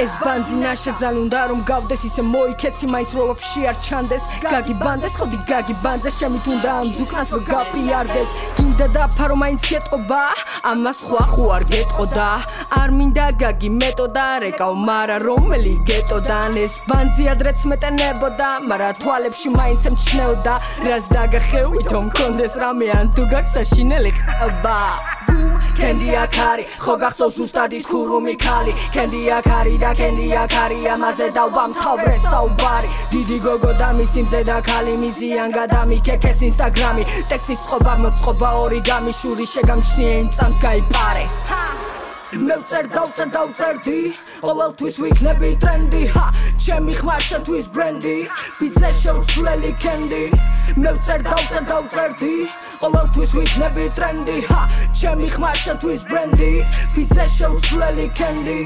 ეს ბანძინა შეძალუნდა რომ გავდეს ისე მოიქეცი მაინც რო ვაფშე არ ჩანდეს გაგი ბანდეს ხოდი გაგი ბანძეს ჩემით უნდა ამ ზუკნას რო გაპიარდეს გინდა დაფარო მაინც გეტყობა ამას ხო არ გეტყოდა არ მინდა გაგი მეტოდა რეკავ მარა რომელი გეტოდან ეს ბანძი ადრეც მეტენებოდა მარა თვალებში მაინც ემჩნეოდა რას დაგახევი თუ მქონდეს რამე ან თუ გაქვს საშინელი ხება Candy akari, ხო გახსოვს ზუსტად ის ქურუმი ქალი Candy akari და Candy akari ამაზე დავამთავრე საუბარი დიდი გოგო და მისი მზედა ქალი მიზიან გადამიქეკეს ინსტაგრამი ტექსტის წყობა მოწყობა ორიგამი შური შეგამჩნიე იმ წამს გაიპარე მე დავწერდი ყოველთვის ვიქნები ტრენდი ჩემი ხმა შენთვის ბრენდი პიცა შევცვლელი კენდი მე დავწერდი ყოველთვის ვიქნები ტრენდი ჩემი ხმა შენთვის ბრენდი პიცა შევცვლელი კენდი